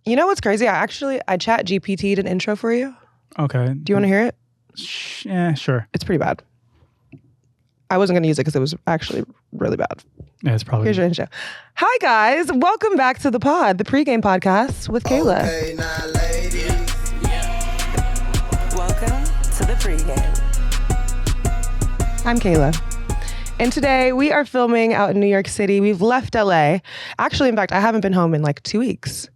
You know what's crazy? I chat GPT'd an intro for you. Okay. Do you want to hear it? Yeah, sure. It's pretty bad. I wasn't going to use it because it was actually really bad. Yeah, it's probably. Here's your intro. Hi, guys. Welcome back to the pod, the pregame podcast with Kayla. Okay, now, ladies. Welcome to the pregame. I'm Kayla. And today we are filming out in New York City. We've left LA. Actually, in fact, I haven't been home in like 2 weeks.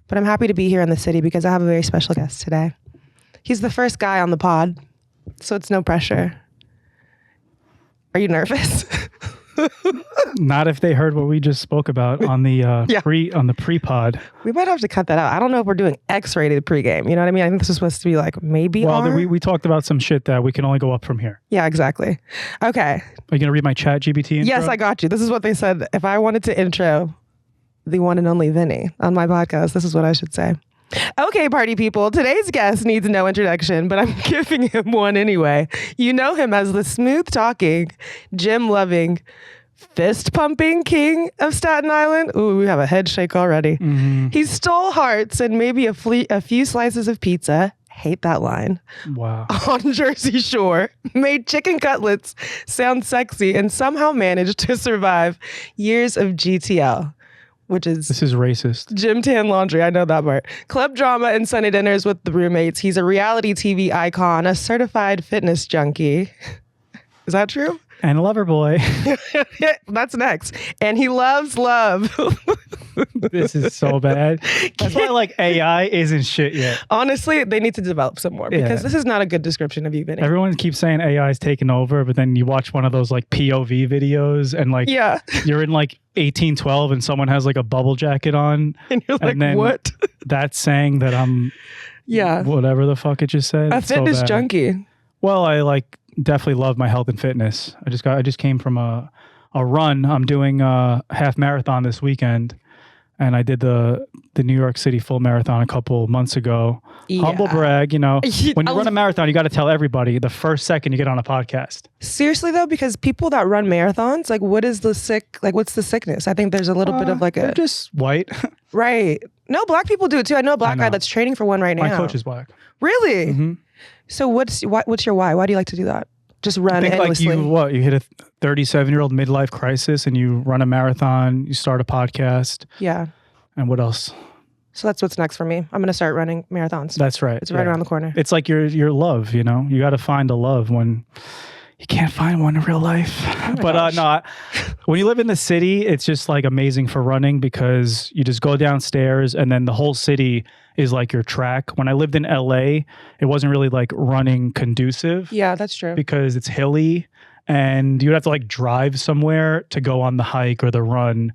But I'm happy to be here in the city because I have a very special guest today. He's the first guy on the pod, so it's no pressure. Are you nervous? Not if they heard what we just spoke about on the pre-pod. We might have to cut that out. I don't know if we're doing X-rated pregame. You know what I mean? I think this is supposed to be like maybe Well, R. we talked about some shit that we can only go up from here. Yeah, exactly. Okay. Are you going to read my chat GPT intro? Yes, I got you. This is what they said. If I wanted to intro the one and only Vinny on my podcast, this is what I should say. Okay, party people. Today's guest needs no introduction, but I'm giving him one anyway. You know him as the smooth-talking, gym-loving, fist-pumping king of Staten Island. Ooh, we have a head shake already. Mm-hmm. He stole hearts and maybe a few slices of pizza. Hate that line. Wow. On Jersey Shore, made chicken cutlets sound sexy, and somehow managed to survive years of GTL. This is racist. Gym tan laundry. I know that part. Club drama and Sunday dinners with the roommates. He's a reality TV icon, a certified fitness junkie. Is that true? And a lover boy. That's next. And he loves love. This is so bad. That's why like AI isn't shit yet. Honestly, they need to develop some more because this is not a good description of you, Vinny. Everyone keeps saying AI is taking over, but then you watch one of those like POV videos and like you're in like 1812 and someone has like a bubble jacket on. And you're like, then what? That's saying that I'm whatever the fuck it just said. A fitness junkie. Well, I definitely love my health and fitness. I just came from a run. I'm doing a half marathon this weekend, and I did the New York City full marathon a couple months ago. Yeah. Humble brag, you know. When you run a marathon, you got to tell everybody the first second you get on a podcast. Seriously though, because people that run marathons, like, what's the sickness? I think there's a little bit of like they're just white. Right. No, black people do it too. I know a black guy that's training for one right now. My coach is black. Really? Mm-hmm. So what's your why? Why do you like to do that? Just run endlessly? Like you hit a 37-year-old midlife crisis and you run a marathon, you start a podcast. Yeah. And what else? So that's what's next for me. I'm going to start running marathons. That's right. It's right around the corner. It's like your love, you know? You got to find a love when you can't find one in real life. Oh when you live in the city, it's just like amazing for running because you just go downstairs and then the whole city is like your track. When I lived in LA, it wasn't really like running conducive. Yeah, that's true. Because it's hilly and you'd have to like drive somewhere to go on the hike or the run.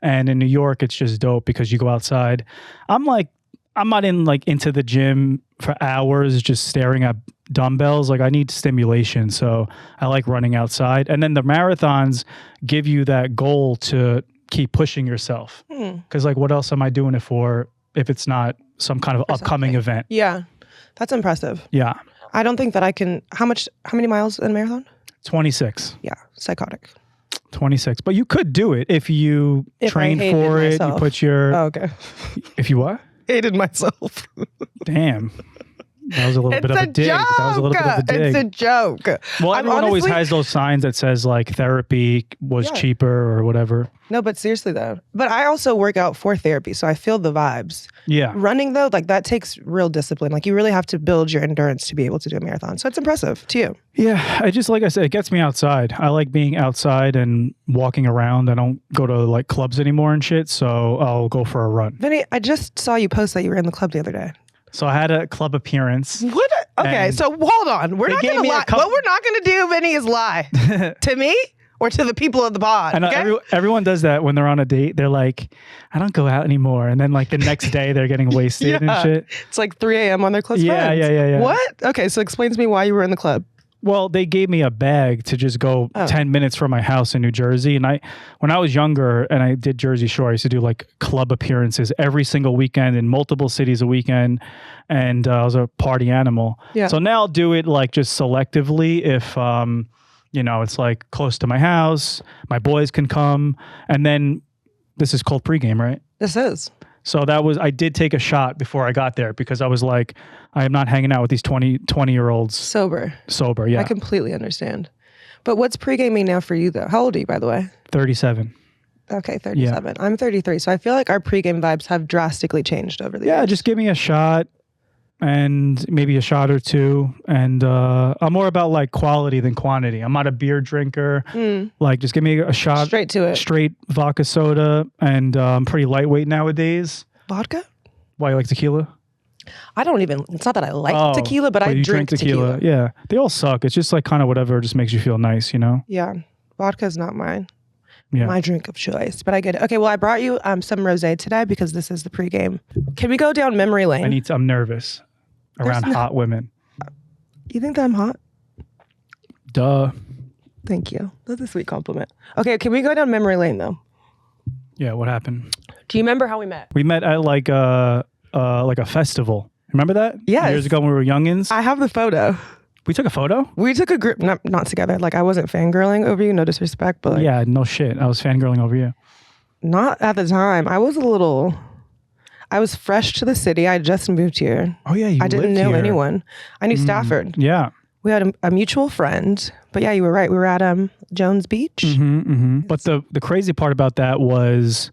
And in New York, it's just dope because you go outside. I'm not into the gym for hours just staring at dumbbells. Like I need stimulation. So I like running outside. And then the marathons give you that goal to keep pushing yourself. Because like what else am I doing it for if it's not some kind of upcoming event? Yeah. That's impressive. Yeah. I don't think that I can. How many miles in a marathon? 26. Yeah. Psychotic. 26. But you could do it if you train for it. Myself. You put your... Oh, okay. If you what? Hated myself. Damn. That was a little bit of a dig. Joke. That was a little bit of a dig. It's a joke. Well, everyone always has those signs that says like therapy was cheaper or whatever. No, but seriously though. But I also work out for therapy, so I feel the vibes. Yeah. Running though, like that takes real discipline. Like you really have to build your endurance to be able to do a marathon. So it's impressive to you. Yeah. Like I said, it gets me outside. I like being outside and walking around. I don't go to like clubs anymore and shit, so I'll go for a run. Vinny, I just saw you post that you were in the club the other day. So I had a club appearance. What? Okay, so hold on. We're not going to lie. What we're not going to do, Vinny, is lie. To me or to the people of the pod. I know okay? everyone does that when they're on a date. They're like, I don't go out anymore. And then like the next day they're getting wasted and shit. It's like 3 a.m. on their close friends. Yeah. What? Okay, so explain to me why you were in the club. Well, they gave me a bag to just go 10 minutes from my house in New Jersey. And when I was younger and I did Jersey Shore, I used to do like club appearances every single weekend in multiple cities a weekend. And I was a party animal. Yeah. So now I'll do it like just selectively if, it's like close to my house, my boys can come. And then this is called pregame, right? This is. So I did take a shot before I got there because I was like, I am not hanging out with these 20-year-olds Sober. Yeah. I completely understand. But what's pre-gaming now for you though? How old are you, by the way? 37. Okay, 37. Yeah. I'm 33. So I feel like our pre-game vibes have drastically changed over the years. Yeah, just give me a shot and maybe a shot or two. And I'm more about like quality than quantity. I'm not a beer drinker. Like just give me a shot. Straight to it. Straight vodka soda. And I'm pretty lightweight nowadays. Vodka? Why, you like tequila? I don't even, it's not that I like tequila, but I drink tequila. Yeah. They all suck. It's just like kind of whatever just makes you feel nice, you know? Yeah. Vodka's not mine. Yeah. My drink of choice, but I get it. Okay, well, I brought you some rosé today because this is the pregame. Can we go down memory lane? I'm nervous around hot women. You think that I'm hot? Duh. Thank you. That's a sweet compliment. Okay, can we go down memory lane though? Yeah, what happened? Do you remember how we met? We met at like a festival. Remember that? Yes. Years ago when we were youngins. I have the photo. We took a photo? We took a group, not together. Like I wasn't fangirling over you, no disrespect, but like, yeah, no shit. I was fangirling over you. Not at the time. I was fresh to the city. I had just moved here. Oh yeah, I didn't know anyone. I knew Stafford. Yeah. We had a mutual friend. But yeah, you were right. We were at Jones Beach. But the crazy part about that was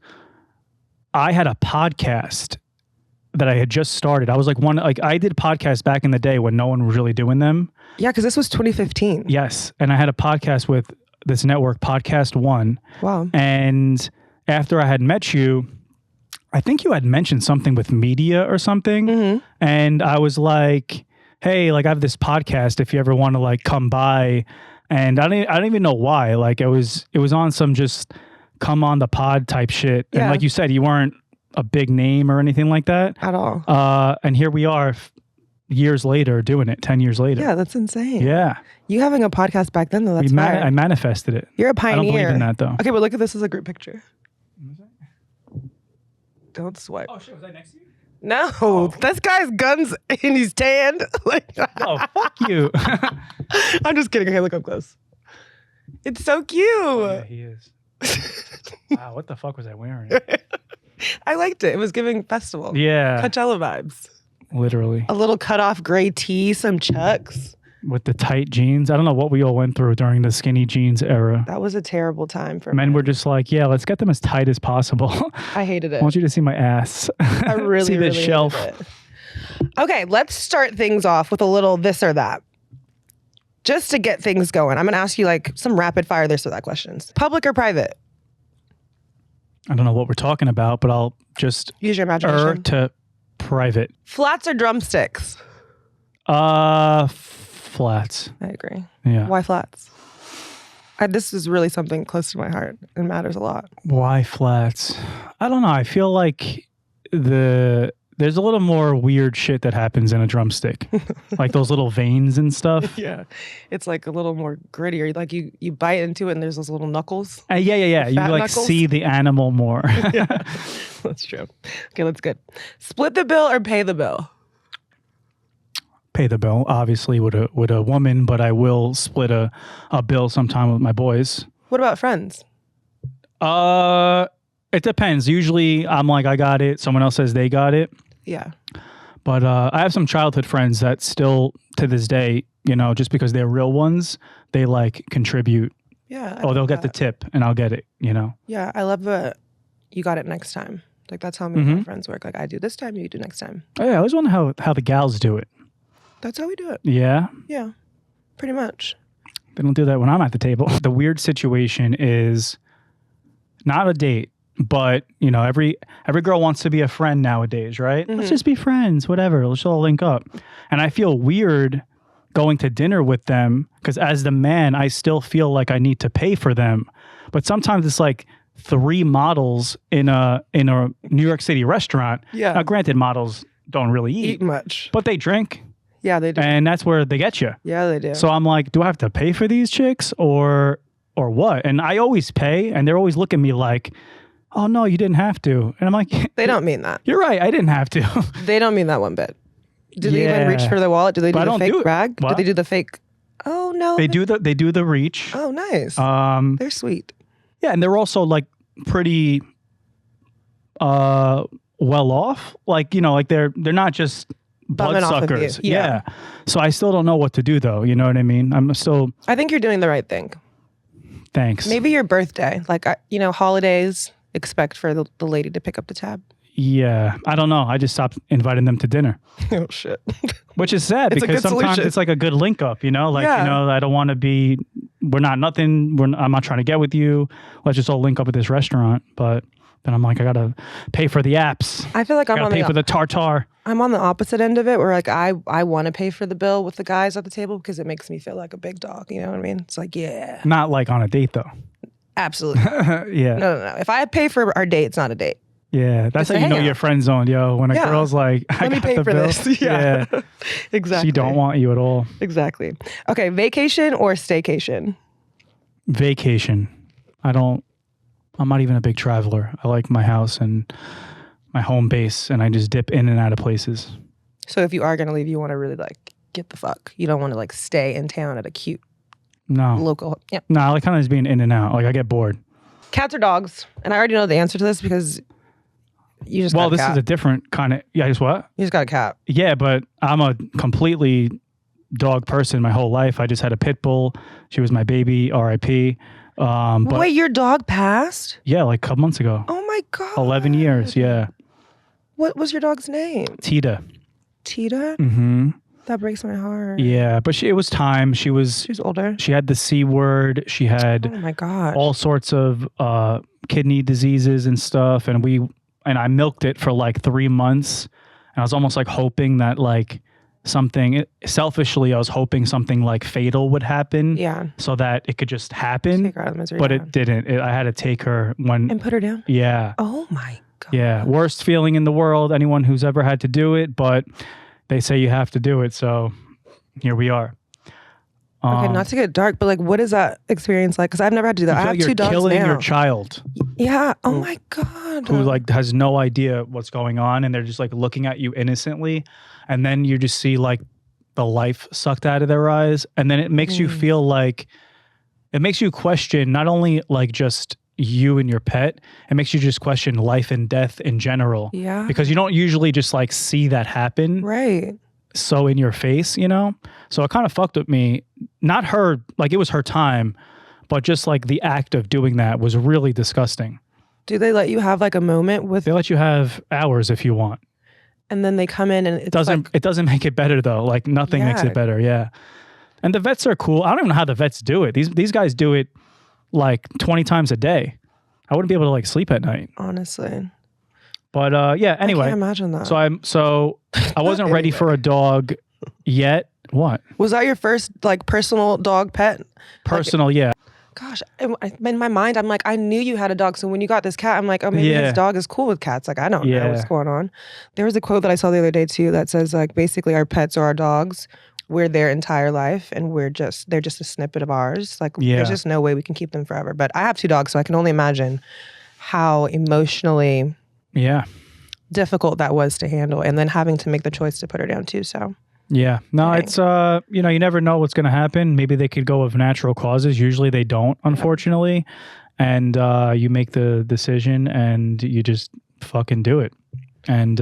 I had a podcast that I had just started. I was I did podcasts back in the day when no one was really doing them. Yeah, because this was 2015. Yes. And I had a podcast with this network, Podcast One. Wow. And after I had met you, I think you had mentioned something with media or something. And I was like, hey, like I have this podcast if you ever want to like come by. And I don't even know why. Like it was on some just come on the pod type shit. Yeah. And like you said, you weren't a big name or anything like that. At all. And here we are years later doing it, 10 years later. Yeah, that's insane. Yeah. You having a podcast back then though, that's fire. I manifested it. You're a pioneer. I don't believe in that though. Okay, but look at this as a group picture. Don't swipe. Oh shit, was I next to you? No, this guy's guns and he's tanned. Oh, fuck you. I'm just kidding. Okay, look up close. It's so cute. Oh, yeah, he is. Wow, what the fuck was I wearing? I liked it. It was giving festival. Yeah. Coachella vibes. Literally. A little cut off gray tee, some chucks. With the tight jeans. I don't know what we all went through during the skinny jeans era. That was a terrible time for men. Were just like, yeah, let's get them as tight as possible. I hated it. I want you to see my ass. I really, see this really shelf. hated it. Okay, let's start things off with a little this or that. Just to get things going. I'm going to ask you like some rapid fire this or that questions. Public or private? I don't know what we're talking about, but I'll just use your imagination. To private. Flats or drumsticks? Flats. I agree. Yeah. Why flats? This is really something close to my heart. It matters a lot. Why flats? I don't know. I feel like there's a little more weird shit that happens in a drumstick. Like those little veins and stuff. Yeah. It's like a little more grittier. Like you bite into it and there's those little knuckles. Yeah. You like knuckles. See the animal more. Yeah. That's true. Okay, that's good. Split the bill or pay the bill? Pay the bill, obviously, with a woman, but I will split a bill sometime with my boys. What about friends? It depends. Usually I'm like, I got it. Someone else says they got it. Yeah. But I have some childhood friends that still, to this day, you know, just because they're real ones, they like contribute. Yeah. They'll get the tip and I'll get it, you know? Yeah. I love the, you got it next time. Like that's how me and my friends work. Like I do this time, you do next time. Oh, yeah. I always wonder how the gals do it. That's how we do it. Yeah? Yeah. Pretty much. They don't do that when I'm at the table. The weird situation is not a date, but you know, every girl wants to be a friend nowadays, right? Let's just be friends, whatever. Let's all link up. And I feel weird going to dinner with them because as the man, I still feel like I need to pay for them. But sometimes it's like 3 models in a New York City restaurant. Yeah. Now, granted, models don't really eat much, but they drink. Yeah, they do. And that's where they get you. Yeah, they do. So I'm like, do I have to pay for these chicks or what? And I always pay, and they're always looking at me like, oh, no, you didn't have to. And I'm like, they don't mean that. You're right. I didn't have to. They don't mean that one bit. Do they even reach for the wallet? Do they do the fake brag? Do they do the fake? Oh, no. They do the reach. Oh, nice. They're sweet. Yeah, and they're also like pretty, well off. Like, you know, like they're not just Bumming off of you. bloodsuckers. Yeah. So I still don't know what to do though. You know what I mean? I think you're doing the right thing. Thanks. Maybe your birthday, like, you know, holidays, expect for the lady to pick up the tab. Yeah. I don't know. I just stopped inviting them to dinner. Oh, shit. Which is sad It's a because good sometimes solution. it's like a good link up, you know? Like, Yeah. you know, I don't want to be, we're not nothing. I'm not trying to get with you. Let's just all link up at this restaurant. But then I'm like, I got to pay for the apps. I feel like I got to pay for the tartar. I'm on the opposite end of it where like I want to pay for the bill with the guys at the table because it makes me feel like a big dog. You know what I mean? It's like, yeah, Not like on a date though. absolutely. Yeah. No. If I pay for our date, it's not a date. Yeah. That's Just how you know hang you're out. friend zoned, yo. When a Yeah. girl's like, I Let me got pay the for bill. this. Yeah. Exactly. She don't want you at all. Exactly. Okay, vacation or staycation? Vacation. I'm not even a big traveler. I like my house and my home base, and I just dip in and out of places. So if you are going to leave, you want to really like get the fuck. You don't want to like stay in town at a cute No. local. Yeah. No, I like kind of just being in and out. Like I get bored. Cats or dogs? And I already know the answer to this because you just Well, got a this cat. is a different kind of, yeah, just what? You just got a cat. Yeah, but I'm a completely dog person my whole life. I just had a pit bull. She was my baby, RIP. But Wait, your dog passed? yeah, like a couple months ago. Oh my God. 11 years, yeah. What was your dog's name? Tita. Tita? Mm-hmm. That breaks my heart. Yeah, but it was time. She She's older. had the C word. She had Oh my God. all sorts of kidney diseases and stuff, and I milked it for like 3 months, and I was almost like hoping that like selfishly I was hoping something like fatal would happen, Yeah. so that it could just happen, Take her out of misery. but yeah. it didn't. I had to take her when And put her down? yeah Oh my God. yeah, worst feeling in the world, anyone who's ever had to do it, but they say you have to do it, so here we are. Okay, not to get dark, but like, what is that experience like? Because I've never had to do that. I feel have like you're two dogs killing now. your child Yeah. Oh my God. who like has no idea what's going on, and they're just like looking at you innocently, and then you just see like the life sucked out of their eyes, and then it makes you feel like, it makes you question not only like just you and your pet, it makes you just question life and death in general. Yeah. Because you don't usually just like see that happen Right. so in your face, you know? So it kind of fucked with me. Not her, like it was her time, but just like the act of doing that was really disgusting. Do they let you have like a moment with, They let you have hours if you want. and then they come in and it's It doesn't make it better though. Like nothing makes Yeah. it better. Yeah. And the vets are cool. I don't even know how the vets do it. These guys do it like 20 times a day. I wouldn't be able to like sleep at night. honestly, But yeah, I anyway. can't imagine that. So I wasn't ready Anyway. for a dog yet. What? Was that your first like personal dog pet? Personal, yeah. Gosh, in my mind, I'm like, I knew you had a dog. So when you got this cat, I'm like, oh, maybe Yeah. his dog is cool with cats. Like, I don't know Yeah. what's going on. There was a quote that I saw the other day too that says like, basically our pets are our dogs. We're their entire life and they're just a snippet of ours. Like Yeah. there's just no way we can keep them forever. But I have two dogs, so I can only imagine how emotionally Yeah. difficult that was to handle. And then having to make the choice to put her down too. So Yeah. No, Dang. it's you know, you never know what's going to happen. Maybe they could go of natural causes. Usually they don't, unfortunately. And you make the decision and you just fucking do it. And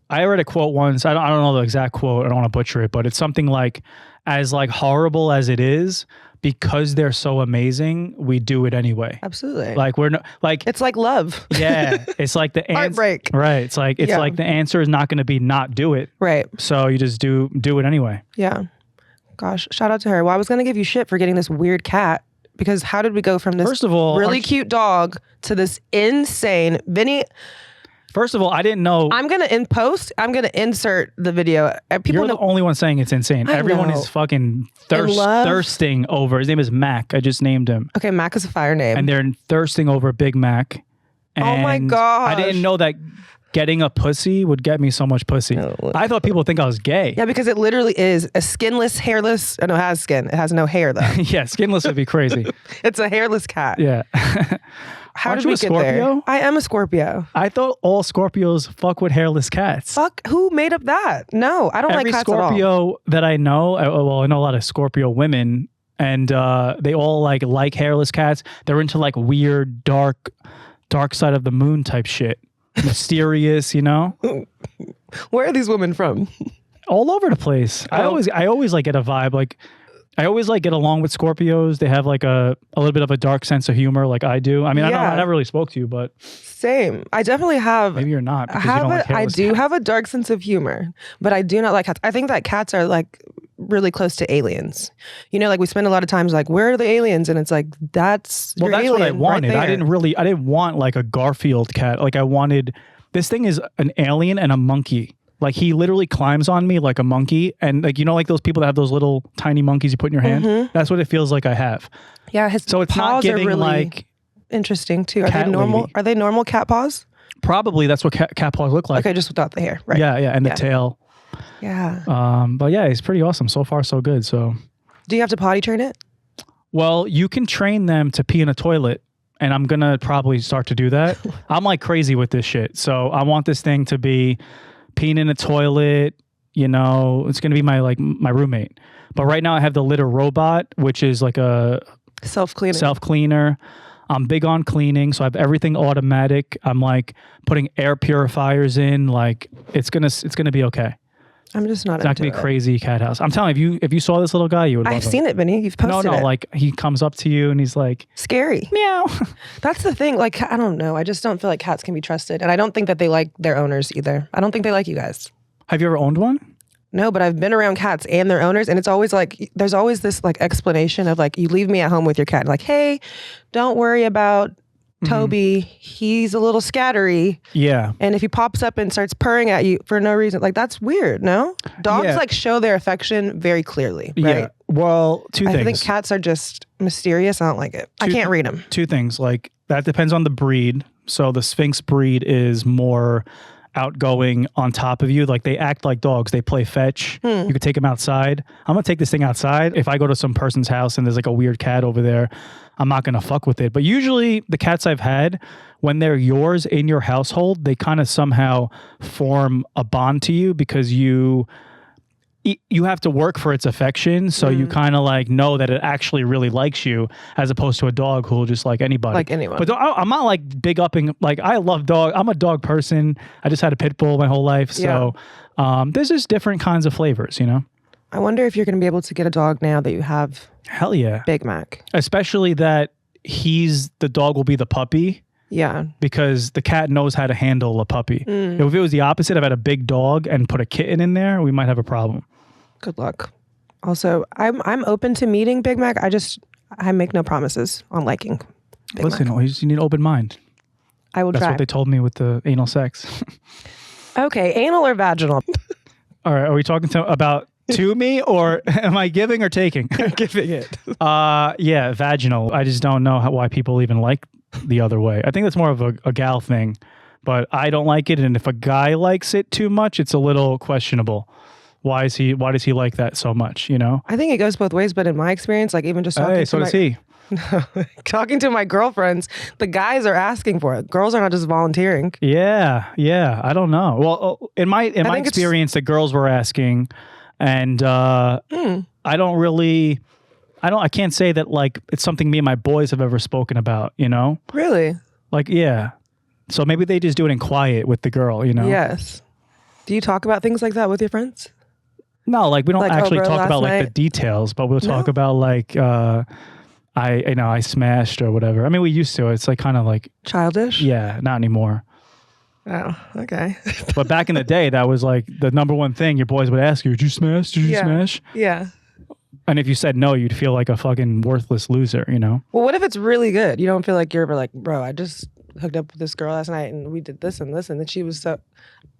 I read a quote once. I don't know the exact quote. I don't want to butcher it, but it's something like, as like horrible as it is, because they're so amazing, we do it anyway. absolutely. Like we're not like It's like love. yeah, it's like the answer. Heartbreak. Right. It's like Yeah. the answer is not going to be not do it. Right. So you just do it anyway. Yeah. Gosh, shout out to her. Well, I was going to give you shit for getting this weird cat because how did we go from this First of all, really aren't you- cute dog to this insane Vinny? First of all, I didn't know. I'm going to I'm going to insert the video. People You're the know. only one saying it's insane. I Everyone know. is fucking love. thirsting over. His name is Mac. I just named him. Okay, Mac is a fire name. And they're thirsting over Big Mac. Oh my And gosh. I didn't know that getting a pussy would get me so much pussy. No. I thought people would think I was gay. Yeah, because it literally is a skinless, hairless. No, it has skin. It has no hair though. Yeah, skinless would be crazy. It's a hairless cat. Yeah. How Aren't did you we a get there? Scorpio? I am a Scorpio. I thought all Scorpios fuck with hairless cats. Fuck, who made up that? No, I don't Every like cats at all. Scorpio that I know, I know a lot of Scorpio women, and they all like hairless cats. They're into like weird, dark side of the moon type shit. mysterious, you know? Where are these women from? All over the place. I always like get a vibe. Like I always like get along with Scorpios. They have like a little bit of a dark sense of humor like I do. I mean, I never really spoke to you, but same. I definitely have. Maybe you're not because you don't like I hairless do cats. have a dark sense of humor, but I do not like cats. I think that cats are like really close to aliens. You know, like we spend a lot of times like, where are the aliens? And it's like, that's your that's what I alien wanted. right I didn't want like a Garfield cat. Like I wanted, this thing is an alien and a monkey. Like he literally climbs on me like a monkey. And like, you know, like those people that have those little tiny monkeys you put in your hand. That's what it feels like I have. Yeah. His So it's paws not giving are really like interesting too. Are they cat normal? lady. Are they normal cat paws? Probably that's what cat paws look like. Okay. Just without the hair. Right. Yeah. And the tail. Yeah. But yeah, it's pretty awesome. So far, so good. So, Do you have to potty train it? well, you can train them to pee in a toilet, and I'm gonna probably start to do that. I'm like crazy with this shit. So I want this thing to be peeing in a toilet. You know, it's gonna be my roommate. But right now I have the litter robot, which is like a Self-cleaning. self-cleaner. I'm big on cleaning, so I have everything automatic. I'm like putting air purifiers in. Like it's gonna be okay. I'm just not It's not into gonna be it. a crazy cat house. I'm telling you, if you saw this little guy, you would love I've him. seen it, Vinny. You've posted it. Like he comes up to you and he's like, Scary. meow. That's the thing. Like, I don't know. I just don't feel like cats can be trusted. And I don't think that they like their owners either. I don't think they like you guys. Have you ever owned one? No, but I've been around cats and their owners. And it's always like, there's always this like explanation of like, you leave me at home with your cat. Like, hey, don't worry about Toby. He's a little scattery. Yeah. And if he pops up and starts purring at you for no reason, like that's weird, no? Dogs Yeah. like show their affection very clearly, right? Yeah. Well, two I things. think cats are just mysterious. I don't like it. I can't read them. Two things. Like that depends on the breed. So the Sphinx breed is more outgoing on top of you. Like they act like dogs. They play fetch. You could take them outside. I'm gonna take this thing outside. If I go to some person's house and there's like a weird cat over there, I'm not gonna fuck with it. But usually the cats I've had, when they're yours in your household, they kind of somehow form a bond to you because you have to work for its affection, so you kind of like know that it actually really likes you, as opposed to a dog who will just like anybody. Like anyone. But I'm not like big upping. Like I love dog. I'm a dog person. I just had a pit bull my whole life, so there's just different kinds of flavors, you know. I wonder if you're going to be able to get a dog now that you have Hell yeah, Big Mac. especially that the dog will be the puppy. Yeah. Because the cat knows how to handle a puppy. If it was the opposite, if I had a big dog and put a kitten in there, we might have a problem. Good luck. Also, I'm open to meeting Big Mac. I make no promises on liking Big Listen, Mac. you need an open mind. I will That's try. what they told me with the anal sex. Okay, anal or vaginal? All right, are we talking about to me, or am I giving or taking? Giving it. Yeah, vaginal. I just don't know why people even like the other way. I think that's more of a gal thing, but I don't like it. And if a guy likes it too much, it's a little questionable. Why does he like that so much? You know? I think it goes both ways, but in my experience, like even just talking Hey, to so my, does he. talking to my girlfriends, the guys are asking for it. Girls are not just volunteering. Yeah. I don't know. Well, in my think it's- experience, the girls were asking, and I can't say that like it's something me and my boys have ever spoken about. You know? Really? Like, yeah. So maybe they just do it in quiet with the girl. You know? Yes. Do you talk about things like that with your friends? No, like we don't Like, actually bro, talk last about like the night- details, but we'll talk No? about like I smashed or whatever. I mean, we used to. It's like kind of like Childish? yeah, not anymore. Oh, okay. But back in the day, that was like the number one thing your boys would ask you: "Did you smash? Did you Yeah. smash?" Yeah. And if you said no, you'd feel like a fucking worthless loser. You know? Well, what if it's really good? You don't feel like you're ever like, bro, I just hooked up with this girl last night and we did this and this and then she was so.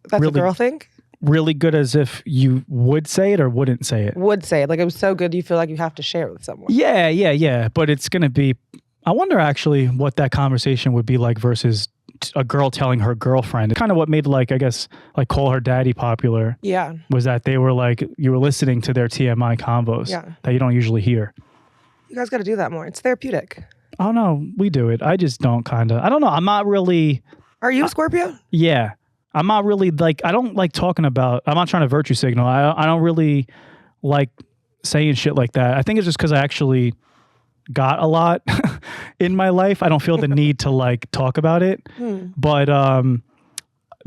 That's Really- a girl thing? Really good, as if you would say it or wouldn't say it. Would say it. Like it was so good you feel like you have to share it with someone. Yeah. But it's gonna be. I wonder actually what that conversation would be like versus a girl telling her girlfriend. Kind of what made like I guess like Call Her Daddy popular. Yeah. Was that they were like you were listening to their TMI convos Yeah. that you don't usually hear. You guys got to do that more. It's therapeutic. Oh no, we do it. I just don't I don't know. I'm not really. Are you a Scorpio? Yeah, I'm not really like. I don't like talking about. I'm not trying to virtue signal. I don't really like saying shit like that. I think it's just because I actually got a lot in my life. I don't feel the need to like talk about it. But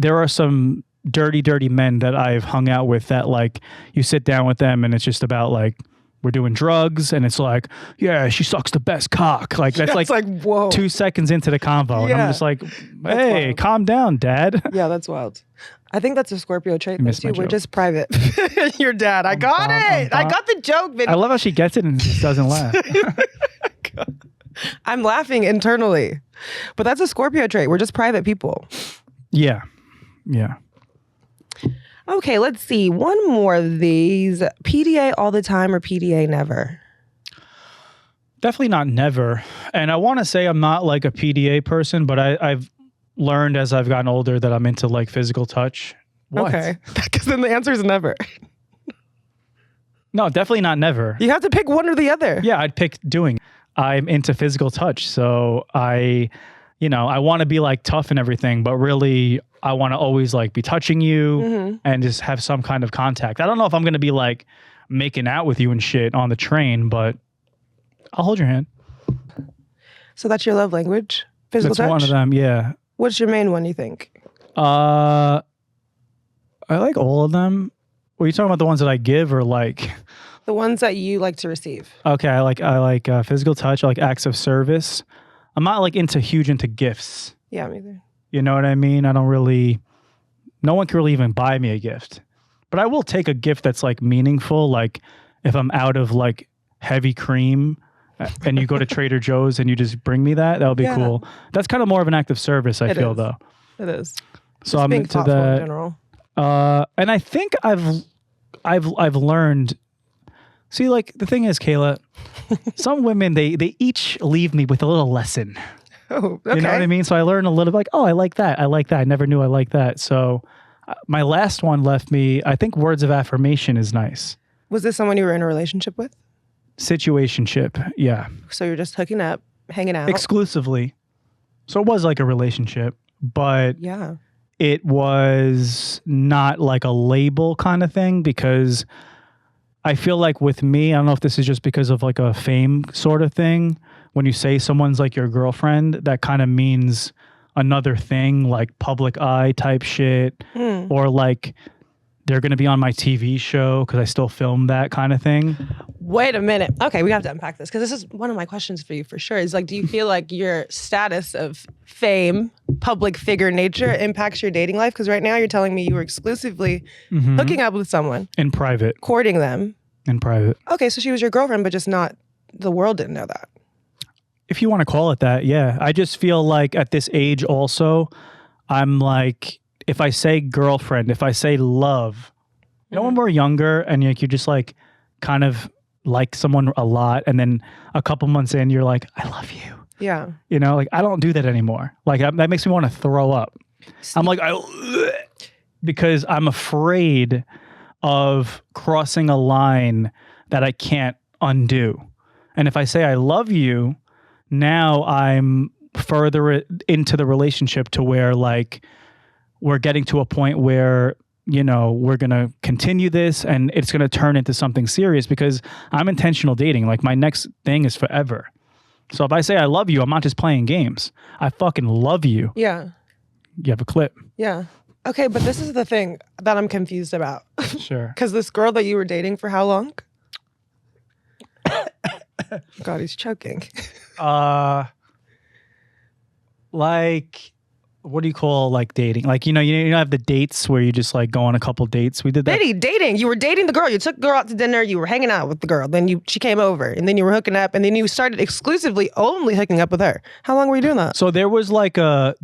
there are some dirty men that I've hung out with that like you sit down with them and it's just about like we're doing drugs and it's like, yeah, she sucks the best cock. Like that's It's like, whoa. 2 seconds into the convo. And Yeah. I'm just like, hey, wild. calm down, dad. Yeah, that's wild. I think that's a Scorpio trait though, missed my too. We're joke. just private. Your dad. I got it. I got the joke, Vinny. I love how she gets it and just doesn't laugh. I'm laughing internally. But that's a Scorpio trait. We're just private people. Yeah. Okay, let's see. One more of these. PDA all the time or PDA never? Definitely not never. And I want to say I'm not like a PDA person, but I've learned as I've gotten older that I'm into like physical touch. What? Okay. Because then the answer is never. No, definitely not never. You have to pick one or the other. Yeah, I'd pick doing. I'm into physical touch. So I want to be like tough and everything, but really I want to always like be touching you and just have some kind of contact. I don't know if I'm going to be like making out with you and shit on the train, but I'll hold your hand. So that's your love language? Physical That's touch? one of them, yeah. What's your main one, you think? I like all of them. Were you talking about the ones that I give or like... The ones that you like to receive. Okay, I like physical touch. I like acts of service. I'm not like huge into gifts. Yeah, me either. You know what I mean? I don't really. No one can really even buy me a gift, but I will take a gift that's like meaningful. Like if I'm out of like heavy cream, and you go to Trader Joe's and you just bring me that would be cool. That's kind of more of an act of service. I feel though. It is. So Just I'm being into thoughtful in that. general. And I think I've learned. See, like the thing is, Kayla, some women they each leave me with a little lesson. Oh, okay. You know what I mean? So I learned a little bit like, oh, I like that. I never knew I liked that. So my last one left me, I think words of affirmation is nice. Was this someone you were in a relationship with? Situationship. Yeah. So you're just hooking up, hanging out. Exclusively. So it was like a relationship, but Yeah. it was not like a label kind of thing because I feel like with me, I don't know if this is just because of like a fame sort of thing. When you say someone's like your girlfriend, that kind of means another thing, like public eye type shit, or like they're going to be on my TV show because I still film that kind of thing. Wait a minute. Okay, we have to unpack this because this is one of my questions for you for sure. Is like, do you feel like your status of fame, public figure nature impacts your dating life? Because right now you're telling me you were exclusively hooking up with someone, In private. courting them. In private. Okay, so she was your girlfriend, but just not, the world didn't know that. If you want to call it that, yeah. I just feel like at this age also, I'm like, if I say girlfriend, if I say love, you know, when we're younger and you just like kind of like someone a lot and then a couple months in, you're like, I love you. Yeah. You know, like I don't do that anymore. Like that makes me want to throw up. I'm like, because I'm afraid of crossing a line that I can't undo. And if I say I love you, now I'm further into the relationship to where like we're getting to a point where, you know, we're going to continue this and it's going to turn into something serious because I'm intentional dating. Like my next thing is forever. So if I say I love you, I'm not just playing games. I fucking love you. Yeah. You have a clip. Yeah. Okay, but this is the thing that I'm confused about. Sure. Because this girl that you were dating for how long? God, he's choking. Like, what do you call like dating? Like, you have the dates where you just like go on a couple dates. We did that. Vinny, dating. You were dating the girl. You took the girl out to dinner. You were hanging out with the girl. Then she came over, and then you were hooking up, and then you started exclusively only hooking up with her. How long were you doing that? So there was like a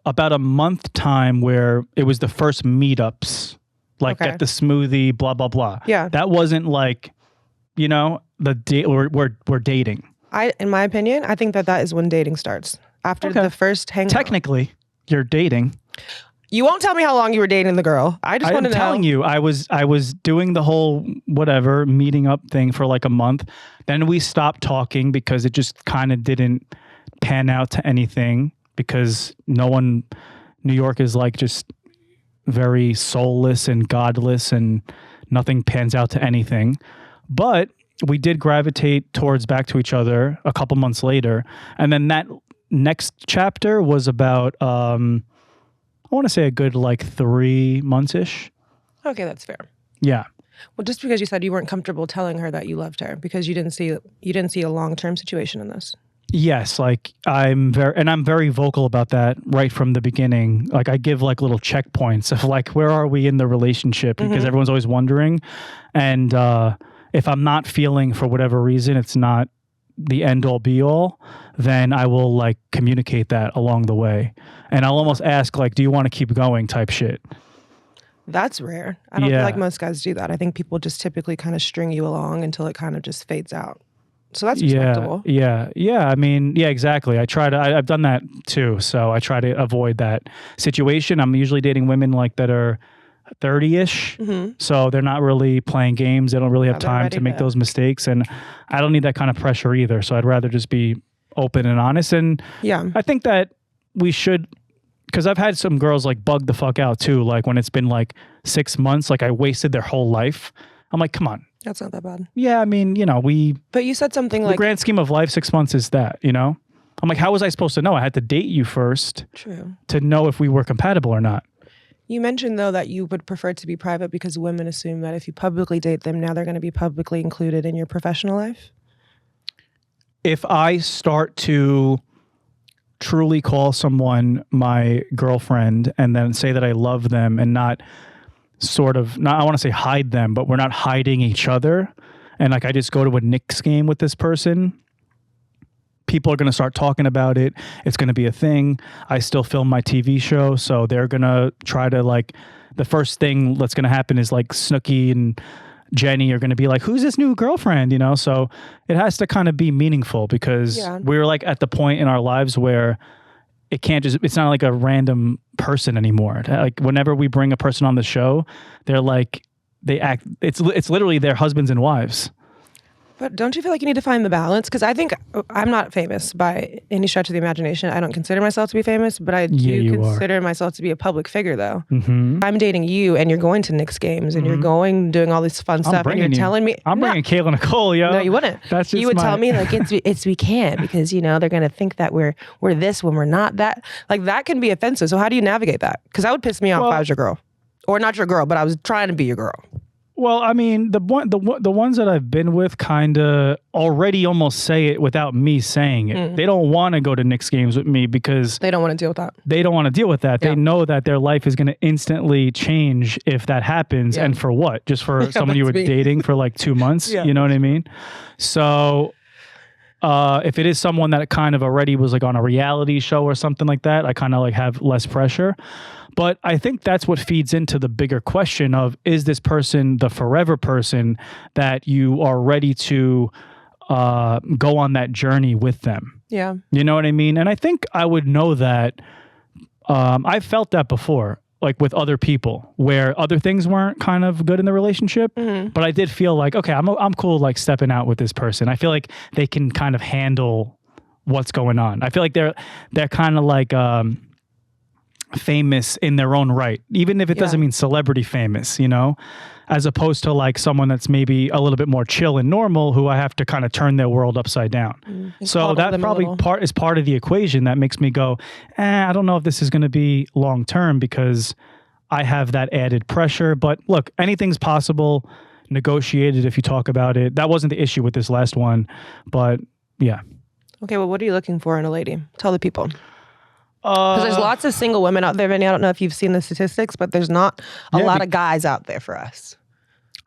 about a month time where it was the first meetups, like Okay. get the smoothie, blah blah blah. Yeah. That wasn't like, you know, the date. We're dating. In my opinion, I think that is when dating starts. After Okay. the first hangout. Technically, you're dating. You won't tell me how long you were dating the girl. I just want I'm to know. telling you, I was doing the whole whatever meeting up thing for like a month. Then we stopped talking because it just kind of didn't pan out to anything because New York is like just very soulless and godless and nothing pans out to anything. But we did gravitate towards back to each other a couple months later. And then that next chapter was about I want to say a good like 3 months-ish. Okay, that's fair. Yeah. Well, just because you said you weren't comfortable telling her that you loved her because you didn't see a long-term situation in this. Yes, like I'm very vocal about that right from the beginning. Like I give like little checkpoints of like where are we in the relationship because everyone's always wondering. And if I'm not feeling for whatever reason, it's not the end all be all, then I will like communicate that along the way. And I'll almost ask like, do you want to keep going type shit. That's rare. I don't feel like most guys do that. I think people just typically kind of string you along until it kind of just fades out. So that's respectable. Yeah. I mean, yeah, exactly. I've done that too. So I try to avoid that situation. I'm usually dating women like that are 30-ish. So they're not really playing games. They don't really have time to make those mistakes. And I don't need that kind of pressure either. So I'd rather just be open and honest. And yeah, I think that we should, because I've had some girls like bug the fuck out too. Like when it's been like 6 months, like I wasted their whole life. I'm like, come on. That's not that bad. Yeah, I mean, But you said something like... the grand scheme of life, 6 months is that, I'm like, how was I supposed to know? I had to date you first. True. To know if we were compatible or not. You mentioned, though, that you would prefer to be private because women assume that if you publicly date them, now they're going to be publicly included in your professional life. If I start to truly call someone my girlfriend and then say that I love them and not I want to say hide them, but we're not hiding each other. And like, I just go to a Knicks game with this person. People are going to start talking about it. It's going to be a thing. I still film my TV show. So they're going to try to like, the first thing that's going to happen is like Snooki and Jenny are going to be like, who's this new girlfriend? So it has to kind of be meaningful because we're like at the point in our lives where it's not like a random person anymore. Like whenever we bring a person on the show, they're like, it's literally their husbands and wives. But don't you feel like you need to find the balance? Because I think I'm not famous by any stretch of the imagination. I don't consider myself to be famous, but I do consider myself to be a public figure, though. I'm dating you, and you're going to Knicks games, and you're doing all this fun stuff, and you're telling me... I'm bringing Kayla Nicole, yo. No, you wouldn't. That's just you would tell me, like, it's we can't, because, they're going to think that we're this when we're not that. Like, that can be offensive. So how do you navigate that? Because that would piss me off if I was your girl. Or not your girl, but I was trying to be your girl. Well, I mean, the ones that I've been with kind of already almost say it without me saying it. They don't want to go to Knicks games with me because... they don't want to deal with that. They don't want to deal with that. Yeah. They know that their life is going to instantly change if that happens. Yeah. And for what? Just for someone you were dating for like 2 months? Yeah. You know what I mean? So... if it is someone that kind of already was like on a reality show or something like that, I kind of like have less pressure. But I think that's what feeds into the bigger question of, is this person the forever person that you are ready to go on that journey with them? Yeah. You know what I mean? And I think I would know that. I've felt that before, like with other people where other things weren't kind of good in the relationship, but I did feel like, okay, I'm cool like stepping out with this person. I feel like they can kind of handle what's going on. I feel like they're kind of like famous in their own right, even if it doesn't mean celebrity famous, as opposed to like someone that's maybe a little bit more chill and normal who I have to kind of turn their world upside down. So that probably is part of the equation that makes me go, I don't know if this is going to be long term because I have that added pressure. But look, anything's possible, negotiated if you talk about it. That wasn't the issue with this last one, but yeah. Okay, well, what are you looking for in a lady? Tell the people. Because there's lots of single women out there, Vinny. I don't know if you've seen the statistics, but there's not a lot of guys out there for us.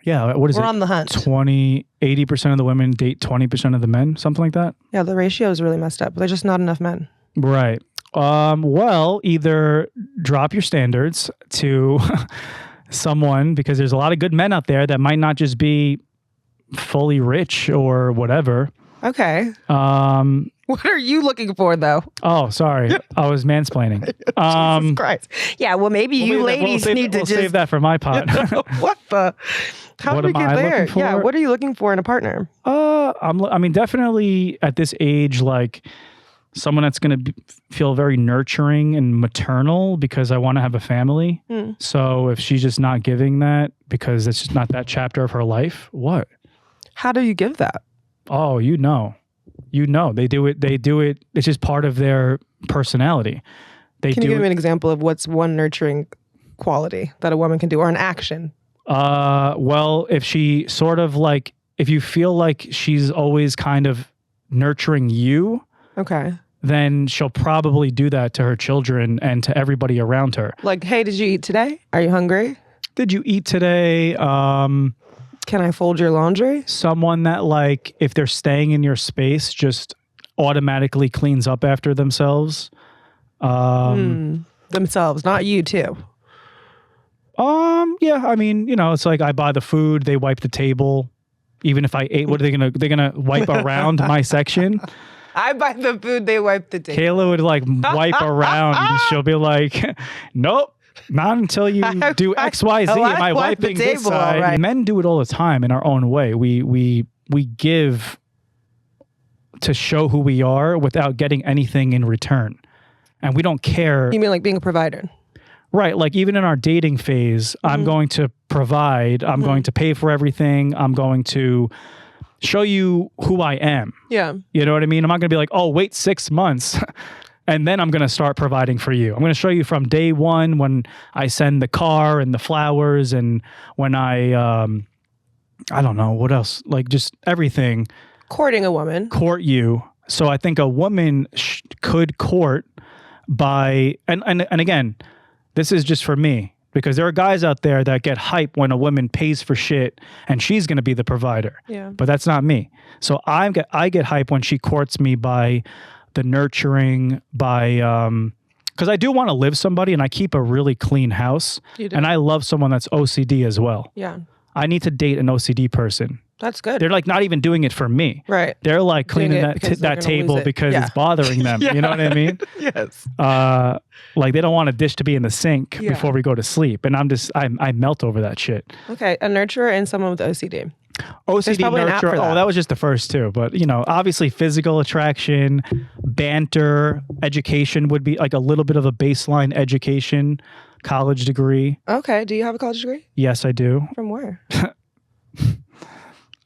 Yeah, what is it? We're on the hunt. 80% of the women date 20% of the men, something like that? Yeah, the ratio is really messed up. There's just not enough men. Right. Well, either drop your standards to someone, because there's a lot of good men out there that might not just be fully rich or whatever. Okay. What are you looking for, though? Oh, sorry. I was mansplaining. Jesus Christ. Yeah, well, maybe you ladies need to save that for my pot. What the? How do we get there? Yeah, what are you looking for in a partner? I mean, definitely at this age, like someone that's going to feel very nurturing and maternal because I want to have a family. So if she's just not giving that because it's just not that chapter of her life, what? How do you give that? Oh, they do it. It's just part of their personality. They Can do you give me an example of what's one nurturing quality that a woman can do, or an action? Well, if she sort of like, if you feel like she's always kind of nurturing you, Okay. then she'll probably do that to her children and to everybody around her. Like, hey, did you eat today? Are you hungry? Did you eat today? Can I fold your laundry? Someone that, like, if they're staying in your space, just automatically cleans up after themselves. Themselves, not you too. Yeah, I mean, it's like I buy the food, they wipe the table. Even if I ate, what are they gonna? They're gonna wipe around my section. I buy the food, they wipe the table. Kayla would like wipe around. And she'll be like, "Nope, not until you do X, Y, Z. Am I wipe the wiping this table, side?" all right. Men do it all the time in our own way. We give to show who we are without getting anything in return, and we don't care. You mean like being a provider? Right, like even in our dating phase, I'm going to provide, I'm going to pay for everything, I'm going to show you who I am. Yeah. You know what I mean? I'm not going to be like, oh, wait 6 months, and then I'm going to start providing for you. I'm going to show you from day one when I send the car and the flowers and when I don't know, what else? Like just everything. Courting a woman. Court you. So I think a woman could court by, and again, this is just for me, because there are guys out there that get hype when a woman pays for shit and she's going to be the provider. Yeah. But that's not me. So I get hype when she courts me by the nurturing, by because I do want to live somebody and I keep a really clean house. You do. And I love someone that's OCD as well. Yeah. I need to date an OCD person. That's good. They're like not even doing it for me. Right. They're like Doing cleaning it because they're that gonna lose table it. because Yeah. it's bothering them. You know what I mean? Yes. Like they don't want a dish to be in the sink Yeah. before we go to sleep. And I melt over that shit. Okay. A nurturer and someone with OCD. OCD, probably an app nurture. for that. Oh, that was just the first two. But, obviously physical attraction, banter, education would be like a little bit of a baseline education, college degree. Okay. Do you have a college degree? Yes, I do. From where?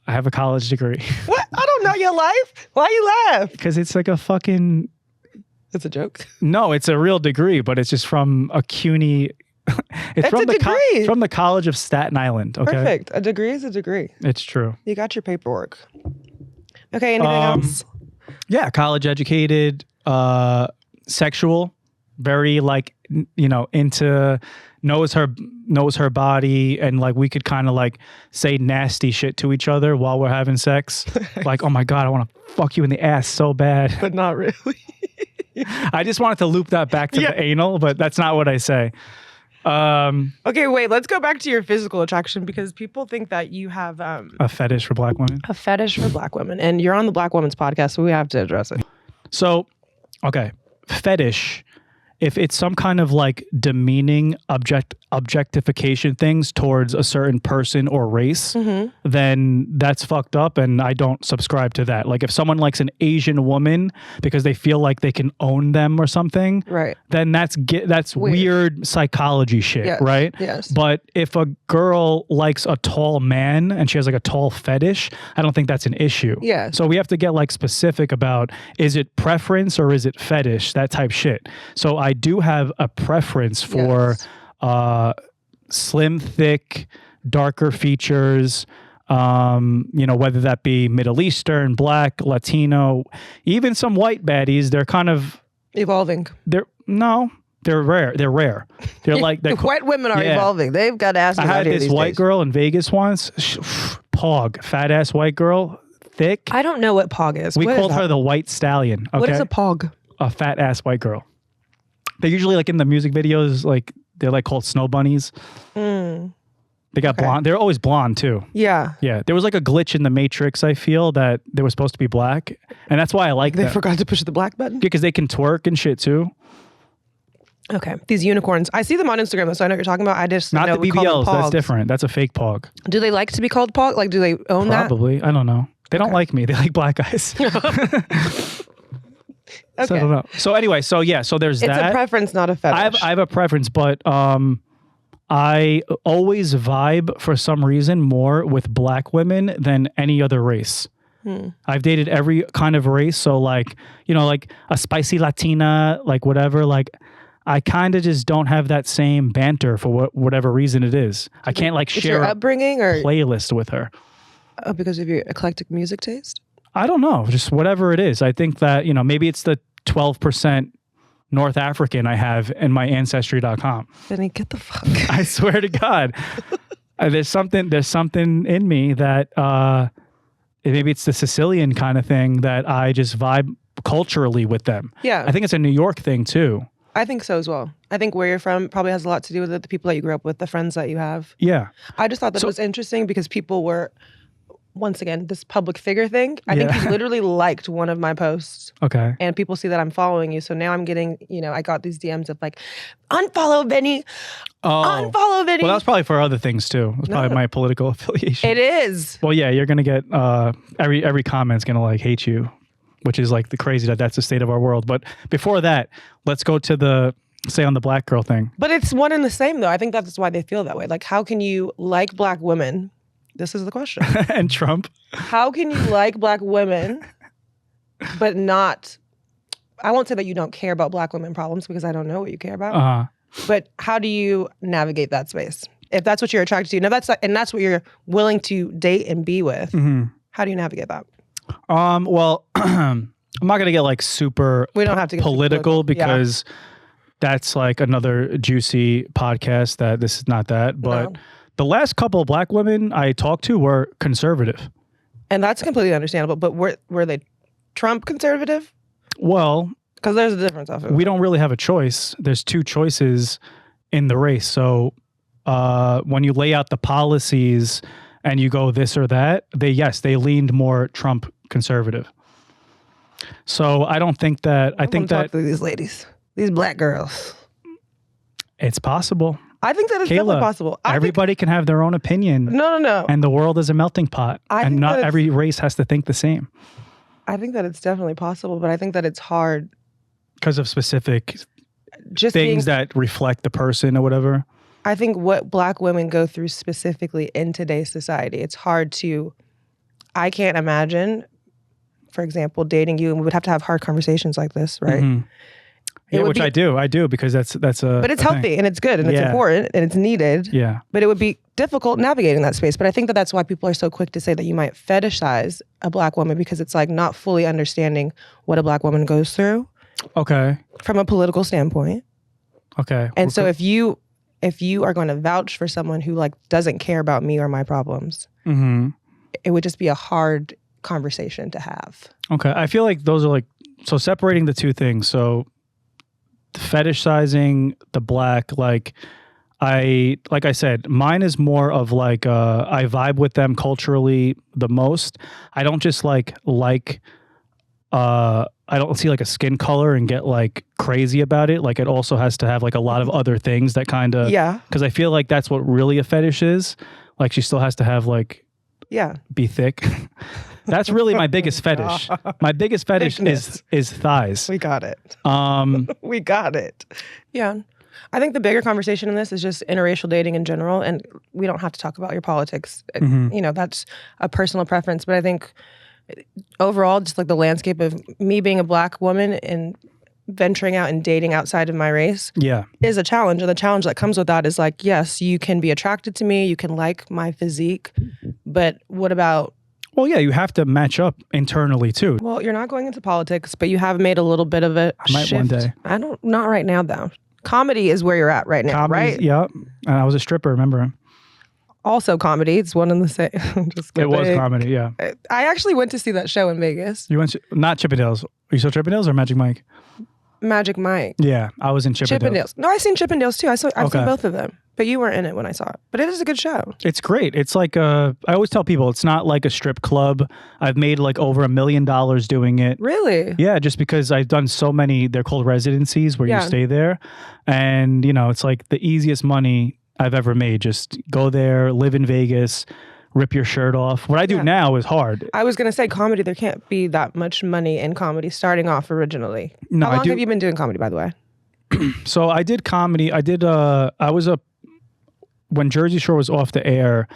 I have a college degree What? I don't know your life. Why you laugh? because it's like a fucking, It's a joke. no, it's a real degree, but it's just from a CUNY. It's from a degree. from the College of Staten Island. Okay. Perfect. A degree is a degree. It's true. You got your paperwork. Okay. Anything else? Yeah, college educated, sexual, very like into knows her body, and like we could kind of like say nasty shit to each other while we're having sex. Like, oh my God, I want to fuck you in the ass so bad. But not really. I just wanted to loop that back to the anal, but that's not what I say. Okay, wait. Let's go back to your physical attraction, because people think that you have A fetish for black women. a fetish for black women, and you're on the Black Women's Podcast, so we have to address it. So, okay, fetish, if it's some kind of like demeaning objectification things towards a certain person or race, then that's fucked up, and I don't subscribe to that. Like if someone likes an Asian woman because they feel like they can own them or something, Right. then that's weird psychology shit, Yes, right? yes. But if a girl likes a tall man and she has like a tall fetish, I don't think that's an issue. Yes. So we have to get like specific about, is it preference or is it fetish, that type shit. So I do have a preference for slim, thick, darker features, whether that be Middle Eastern, black, Latino, even some white baddies. They're kind of Evolving. they're rare. They're like they're White women are yeah. evolving. They've got asses I out had here this these white days. girl in Vegas once, pog, fat ass white girl, thick. I don't know what pog is. We What is called that? her the white stallion. Okay? What is a pog? A fat ass white girl. They're usually like in the music videos, like they're like called snow bunnies. They got blonde. They're always blonde too. Yeah. Yeah, there was like a glitch in the Matrix. I feel that they were supposed to be black, and that's why I like They them. forgot to push the black button. Because they can twerk and shit too. Okay. These unicorns. I see them on Instagram, though, so I know what you're talking about. I just Not know the we call them BBLs. That's pogs. different. That's a fake pog. Do they like to be called pog? Like, do they own Probably. I don't know. They don't like me. They like black guys. that? So I don't know. So anyway, so there's It's that. a preference, not a fetish. I have a preference, but I always vibe for some reason more with black women than any other race. I've dated every kind of race, so like like a spicy Latina, like whatever. Like I kind of just don't have that same banter for whatever reason it is. I can't like It's share your a upbringing or playlist with her. because of your eclectic music taste? I don't know, just whatever it is. I think that, maybe it's the 12% North African I have in my ancestry.com. Vinny, get the fuck. I swear to God. There's something in me that maybe it's the Sicilian kind of thing that I just vibe culturally with them. Yeah. I think it's a New York thing too. I think so as well. I think where you're from probably has a lot to do with it, the people that you grew up with, the friends that you have. Yeah. I just thought that it was interesting because people were, once again, this public figure thing. I think you literally liked one of my posts. Okay. And people see that I'm following you. So now I'm getting, I got these DMs of like, unfollow Vinny. Oh. Unfollow Vinny. Well, that's probably for other things too. It's probably my political affiliation. It is. Well, yeah, you're gonna get every comment's gonna like hate you, which is like the crazy that's the state of our world. But before that, let's go to the say on the black girl thing. But it's one and the same though. I think that's why they feel that way. Like, how can you like black women? This is the question. And Trump. How can you like black women, but not? I won't say that you don't care about black women problems because I don't know what you care about. But how do you navigate that space? If that's what you're attracted to, that's what you're willing to date and be with. How do you navigate that? Well, I'm not gonna get like super We don't have to get political because that's like another juicy podcast. That this is not that, but. No. The last couple of black women I talked to were conservative. And that's completely understandable. But were they Trump conservative? Well, because there's a difference off of it. We don't really have a choice. There's two choices in the race. So when you lay out the policies and you go this or that, they leaned more Trump conservative. So I don't think that. I think that talk to these ladies, these black girls. It's possible. I think that it's definitely possible. Everybody can have their own opinion. No. And the world is a melting pot. And not every race has to think the same. I think that it's definitely possible, but I think that it's hard. Because of specific things that reflect the person or whatever. I think what black women go through specifically in today's society, it's hard to, I can't imagine, for example, dating you, and we would have to have hard conversations like this, right? Mm-hmm. Yeah, which I do because that's a. But it's healthy thing. And it's good and it's important and it's needed. Yeah. But it would be difficult navigating that space. But I think that that's why people are so quick to say that you might fetishize a black woman because it's like not fully understanding what a black woman goes through. Okay. From a political standpoint. Okay. And so if you are going to vouch for someone who like doesn't care about me or my problems, it would just be a hard conversation to have. Okay. I feel like those are like so separating the two things. So. Fetishizing the black, like I said, mine is more of like I vibe with them culturally the most. I don't just like I don't see like a skin color and get like crazy about it. Like it also has to have like a lot of other things that kind of because I feel like that's what really a fetish is. Like she still has to have like be thick. That's really my biggest fetish. My biggest fetish is thighs. We got it. We got it. Yeah. I think the bigger conversation in this is just interracial dating in general. And we don't have to talk about your politics. That's a personal preference. But I think overall, just like the landscape of me being a black woman and venturing out and dating outside of my race is a challenge. And the challenge that comes with that is like, yes, you can be attracted to me. You can like my physique. But what about... Well, yeah, you have to match up internally too. Well, you're not going into politics, but you have made a little bit of a I might shift. one day. Not right now though. Comedy is where you're at right now, right? Yeah. And I was a stripper, remember? Also comedy. It's one and the same. Just it was comedy, yeah. I actually went to see that show in Vegas. You went to, not Chippendales. Are you still Chippendales or Magic Mike? Magic Mike. Yeah, I was in Chippendales. No, I've seen Chippendales too. I've seen both of them. But you weren't in it when I saw it. But it is a good show. It's great. It's like I always tell people it's not like a strip club. I've made like over $1 million doing it. Really? Yeah, just because I've done so many, they're called residencies where you stay there. And, it's like the easiest money I've ever made. Just go there, live in Vegas, rip your shirt off. What I do now is hard. I was going to say comedy, there can't be that much money in comedy starting off originally. No, How long have you been doing comedy, by the way? So I did comedy. When Jersey Shore was off the air,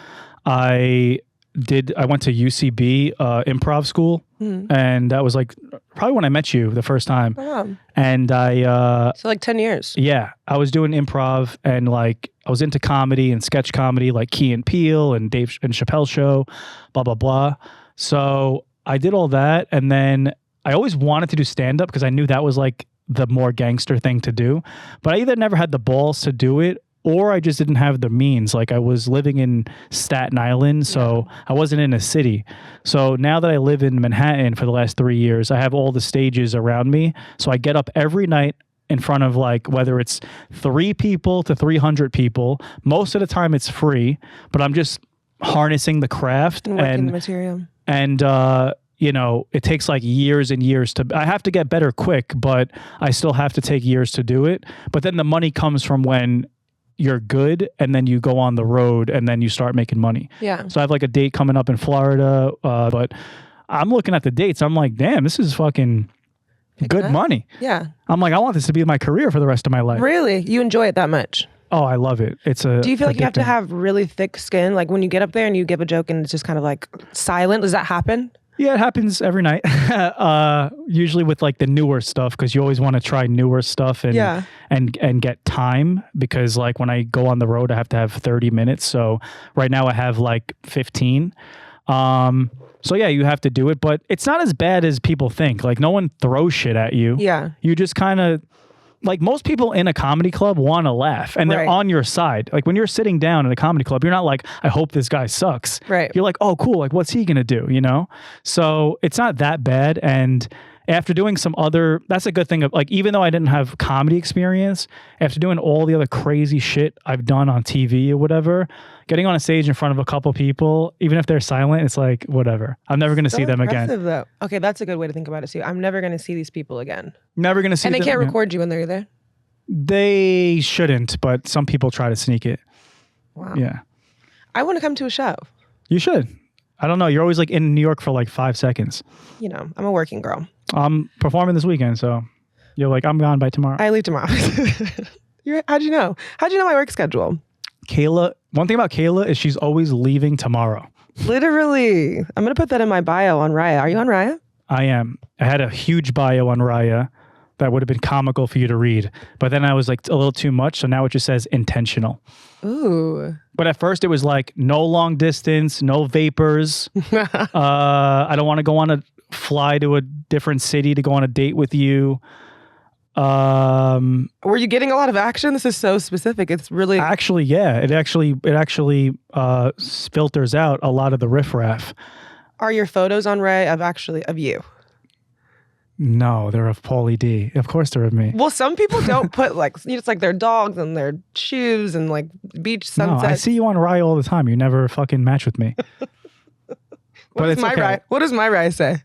I went to UCB improv school, and that was like probably when I met you the first time. Oh, wow. And So like 10 years. yeah, I was doing improv and like I was into comedy and sketch comedy, like Key and Peele and Dave and Chappelle Show, blah, blah, blah. So I did all that. And then I always wanted to do stand up because I knew that was like the more gangster thing to do. But I either never had the balls to do it or I just didn't have the means. Like I was living in Staten Island, so I wasn't in a city. So now that I live in Manhattan for the last 3 years, I have all the stages around me. So I get up every night in front of like, whether it's 3 people to 300 people. Most of the time it's free, but I'm just harnessing the craft And working the material. and you know, it takes like years and years I have to get better quick, but I still have to take years to do it. But then the money comes from when you're good and then you go on the road and then you start making money. Yeah. So I have like a date coming up in Florida, but I'm looking at the dates. I'm like, damn, this is fucking good money. Yeah. I'm like, I want this to be my career for the rest of my life. Really? You enjoy it that much? Oh, I love it. Do you feel like you have to addicting. have really thick skin? Like when you get up there and you give a joke and it's just kind of like silent? Does that happen? Yeah, it happens every night. Usually with like the newer stuff, because you always want to try newer stuff and Yeah. and get time, because like when I go on the road, I have to have 30 minutes. So right now I have like 15. So yeah, you have to do it, but it's not as bad as people think. Like no one throws shit at you. Yeah. You just kind of, like most people in a comedy club want to laugh and they're Right. on your side. Like when you're sitting down in a comedy club, you're not like, I hope this guy sucks. Right. You're like, oh, cool. Like, what's he going to do? You know? So it's not that bad. And after doing some other, that's a good thing of like, even though I didn't have comedy experience, after doing all the other crazy shit I've done on TV or whatever, getting on a stage in front of a couple people, even if they're silent, it's like, whatever. I'm never going to see them again. Though. Okay, that's a good way to think about it too. I'm never going to see these people again. Never going to see And they them can't again. record you when they're there? They shouldn't, but some people try to sneak it. Wow. Yeah. I want to come to a show. You should. I don't know. You're always like in New York for like 5 seconds. You know, I'm a working girl. I'm performing this weekend, so you're like, I'm gone by tomorrow. I leave tomorrow. How'd you know? How'd you know my work schedule? Kayla, one thing about Kayla is she's always leaving tomorrow. Literally. I'm going to put that in my bio on Raya. Are you on Raya? I am. I had a huge bio on Raya that would have been comical for you to read, but then I was like a little too much, so now it just says intentional. Ooh. But at first it was like no long distance, no vapors. I don't want to go on a fly to a different city to go on a date with you. Were you getting a lot of action? This is so specific. It's really... Actually, yeah, it actually filters out a lot of the riffraff. Are your photos on Raya of you? No, they're of Paulie D. Of course they're of me. Well, some people don't put like, it's like their dogs and their shoes and like beach sunsets. No, I see you on Rye all the time. You never fucking match with me. What does my Raya say?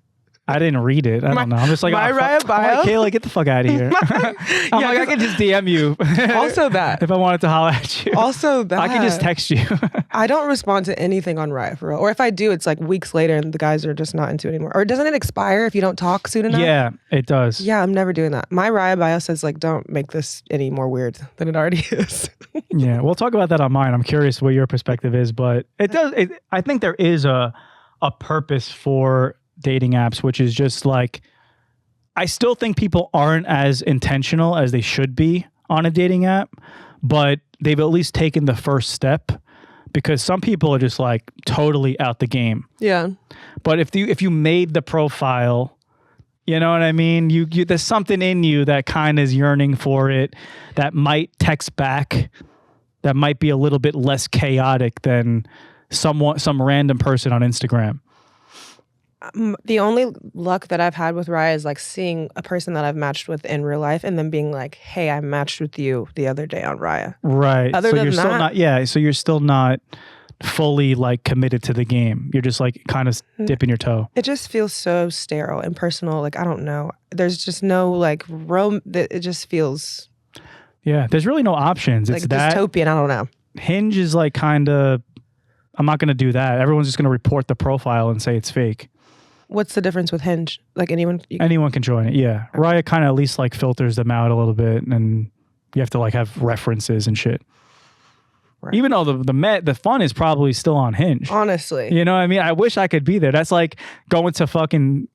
I didn't read it. I don't know. I'm just like, my Raya bio? I'm like, Kayla, get the fuck out of here. I'm like, I can just DM you. Also that. If I wanted to holler at you. Also that. I can just text you. I don't respond to anything on Raya for real. Or if I do, it's like weeks later and the guys are just not into it anymore. Or doesn't it expire if you don't talk soon enough? Yeah, it does. Yeah, I'm never doing that. My Raya bio says like, don't make this any more weird than it already is. Yeah, we'll talk about that on mine. I'm curious what your perspective is, but it does. I think there is a purpose for dating apps, which is just like, I still think people aren't as intentional as they should be on a dating app, but they've at least taken the first step, because some people are just like totally out the game. Yeah. But if you made the profile, you know what I mean? You there's something in you that kind of is yearning for it, that might text back, that might be a little bit less chaotic than some random person on Instagram. The only luck that I've had with Raya is like seeing a person that I've matched with in real life and then being like, hey, I matched with you the other day on Raya. Right. Other so than you're still that- not, yeah. So you're still not fully like committed to the game. You're just like kind of dipping your toe. It just feels so sterile and personal. Like, I don't know. There's just no like it just feels Yeah. There's really no options. like It's that dystopian. I don't know. Hinge is like kind of, I'm not going to do that. Everyone's just going to report the profile and say it's fake. What's the difference with Hinge? Like anyone Anyone can join it. Yeah. Riot kind of at least like filters them out a little bit, and you have to like have references and shit. Right. Even though the fun is probably still on Hinge. Honestly. You know what I mean? I wish I could be there. That's like going to fucking,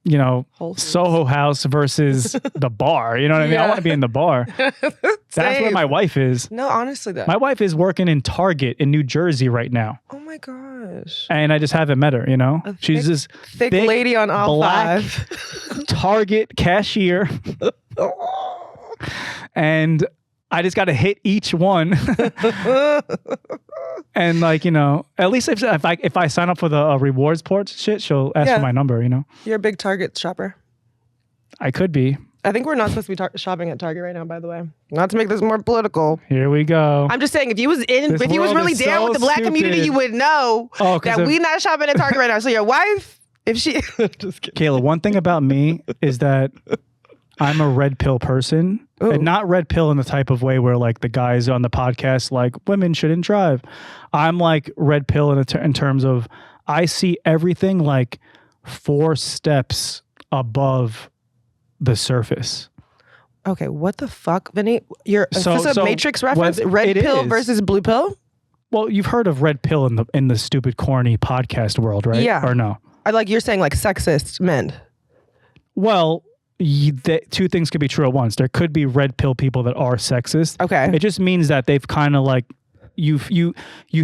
Soho House versus the bar. You know what I mean? I want to be in the bar. That's where my wife is. No, honestly though. My wife is working in Target in New Jersey right now. Oh my gosh. And I just haven't met her, She's this thick lady on all black five. Target cashier. And I just got to hit each one. And at least if I sign up for the rewards port shit, she'll ask for my number, You're a big Target shopper. I could be. I think we're not supposed to be shopping at Target right now, by the way. Not to make this more political. Here we go. I'm just saying, if you was really down with the black community, you would know that we not shopping at Target right now. So your wife, if she... Just kidding. Kayla, one thing about me is that I'm a red pill person. Ooh. And not red pill in the type of way where like the guys on the podcast like women shouldn't drive. I'm like red pill in terms of I see everything like 4 steps above the surface. Okay, what the fuck, Vinny? Is this a Matrix reference? Red pill versus blue pill? Well, you've heard of red pill in the stupid corny podcast world, right? Yeah. Or no? You're saying like sexist men. Well, two things could be true at once. There could be red pill people that are sexist. Okay. It just means that they've kind of like you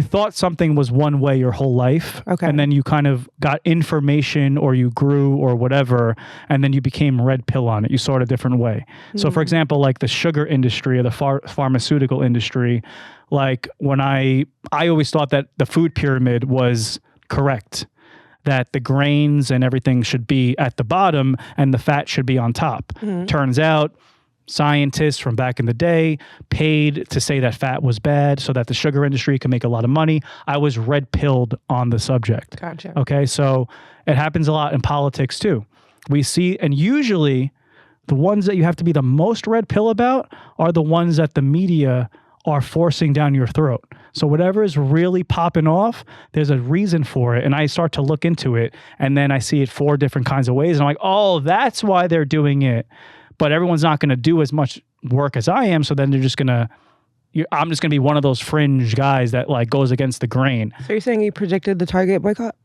thought something was one way your whole life. Okay. And then you kind of got information or you grew or whatever, and then you became red pill on it. You saw it a different way. So for example, like the sugar industry or the pharmaceutical industry, like when I always thought that the food pyramid was correct, that the grains and everything should be at the bottom and the fat should be on top. Turns out scientists from back in the day paid to say that fat was bad so that the sugar industry could make a lot of money. I was red pilled on the subject. Gotcha. Okay, so it happens a lot in politics too. We see, and usually the ones that you have to be the most red pill about are the ones that the media are forcing down your throat. So whatever is really popping off, there's a reason for it. And I start to look into it and then I see it 4 different kinds of ways. And I'm like, oh, that's why they're doing it. But everyone's not going to do as much work as I am. So then I'm just going to be one of those fringe guys that like goes against the grain. So you're saying you predicted the Target boycott?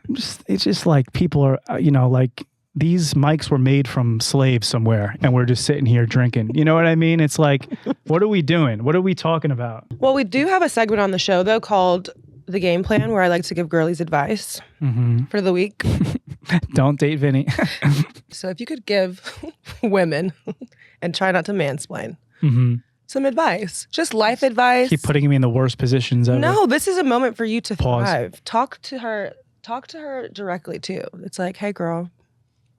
It's just like people are, like these mics were made from slaves somewhere and we're just sitting here drinking. You know what I mean? It's like, what are we doing? What are we talking about? Well, we do have a segment on the show though called The Game Plan where I like to give girlies advice for the week. Don't date Vinny. So if you could give women, and try not to mansplain, some advice, just life advice. Keep putting me in the worst positions ever. No, this is a moment for you to Pause. thrive. Talk to her directly too. It's like, hey girl.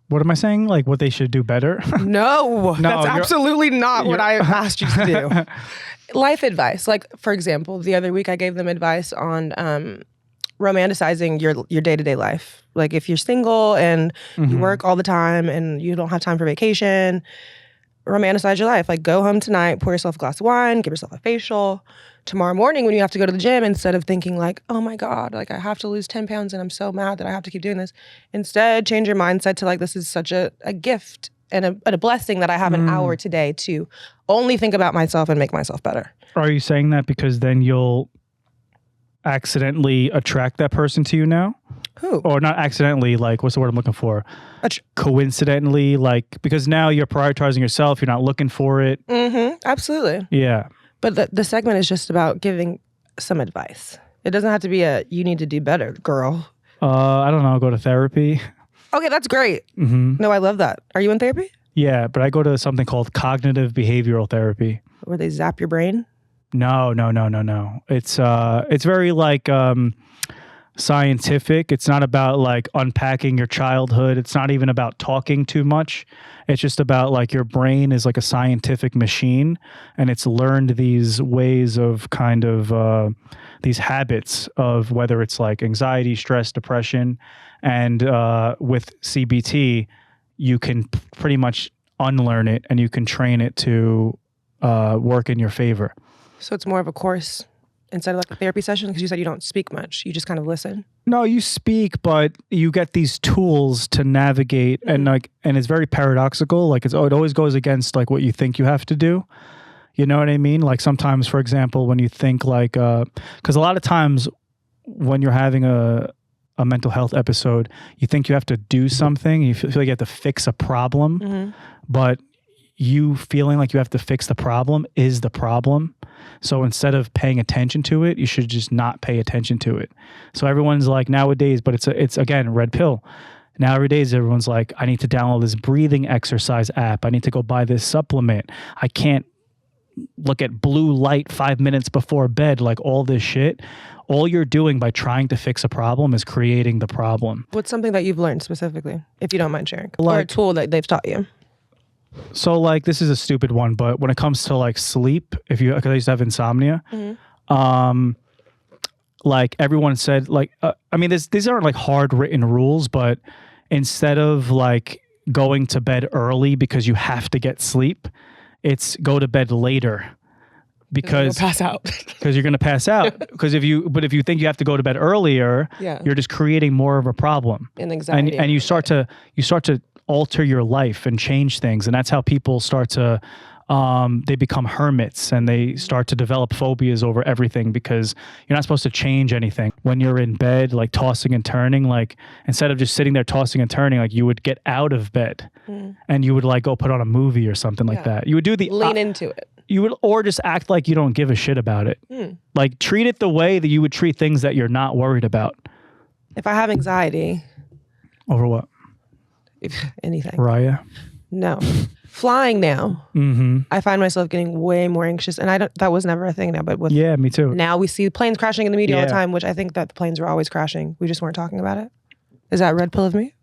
What am I saying? Like what they should do better? No, that's absolutely not what I asked you to do. Life advice. Like, for example, the other week I gave them advice on romanticizing your day-to-day life. Like if you're single and you work all the time and you don't have time for vacation, romanticize your life. Like go home tonight, pour yourself a glass of wine, give yourself a facial. Tomorrow morning when you have to go to the gym, instead of thinking like, oh my God, like I have to lose 10 pounds and I'm so mad that I have to keep doing this. Instead, change your mindset to like, this is such a gift and a blessing that I have an hour today to only think about myself and make myself better. Are you saying that because then you'll accidentally attract that person to you now? Who? Or not accidentally, like, what's the word I'm looking for? Coincidentally, like, because now you're prioritizing yourself, you're not looking for it. Absolutely. Yeah. But the segment is just about giving some advice. It doesn't have to be you need to do better, girl. I don't know, go to therapy. Okay, that's great. No, I love that. Are you in therapy? Yeah, but I go to something called cognitive behavioral therapy. Where they zap your brain? No. It's very like scientific. It's not about like unpacking your childhood. It's not even about talking too much. It's just about like your brain is like a scientific machine and it's learned these ways of kind of these habits of whether it's like anxiety, stress, depression. And with CBT, you can pretty much unlearn it and you can train it to work in your favor. So it's more of a course instead of like a therapy session? Because you said you don't speak much. You just kind of listen. No, you speak, but you get these tools to navigate and it's very paradoxical. Like it always goes against like what you think you have to do. You know what I mean? Like sometimes, for example, when you think like, because a lot of times when you're having a mental health episode, you think you have to do something. You feel like you have to fix a problem, but you feeling like you have to fix the problem is the problem. So instead of paying attention to it, you should just not pay attention to it. So everyone's like nowadays, but it's again, red pill. Nowadays, everyone's like, I need to download this breathing exercise app. I need to go buy this supplement. I can't look at blue light 5 minutes before bed, like all this shit. All you're doing by trying to fix a problem is creating the problem. What's something that you've learned specifically, if you don't mind sharing? Or a Like- tool that they've taught you? So like, this is a stupid one, but when it comes to like sleep, because I used to have insomnia, like everyone said, like, I mean, these aren't like hard written rules, but instead of like going to bed early because you have to get sleep, it's go to bed later because You'll pass out. because you're going to pass out. Because if you think you have to go to bed earlier, Yeah. you're just creating more of a problem. And anxiety. And you start to alter your life and change things, and that's how people start to they become hermits and they start to develop phobias over everything because you're not supposed to change anything. When you're in bed, like tossing and turning, like instead of just sitting there tossing and turning, like you would get out of bed and you would like go put on a movie or something like that. You would do the lean into it. you would, or just act like you don't give a shit about it. Like treat it the way that you would treat things that you're not worried about. If I have anxiety, Over what? if anything. Raya? No. Flying now, I find myself getting way more anxious, and that was never a thing now. But with Yeah, me too. now we see planes crashing in the media all the Yeah. time, which I think that the planes were always crashing. We just weren't talking about it. Is that red pill of me?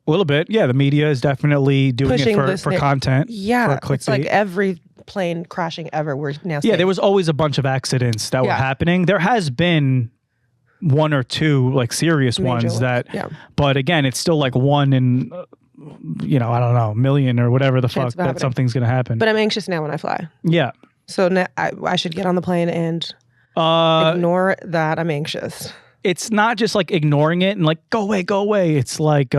A little bit. Yeah, the media is definitely doing Pushing it this for content. Yeah, for it's like clickbait. every plane crashing ever. We're now Yeah, seeing. there was always a bunch of accidents that were Yeah. happening. There has been one or two like serious Major ones ones, that, yeah. but again, it's still like one in, I don't know, million or whatever the Chance fuck of that happening. something's going to happen. But I'm anxious now when I fly. Yeah. So now I should get on the plane and ignore that I'm anxious. It's not just like ignoring it and like, go away. It's like,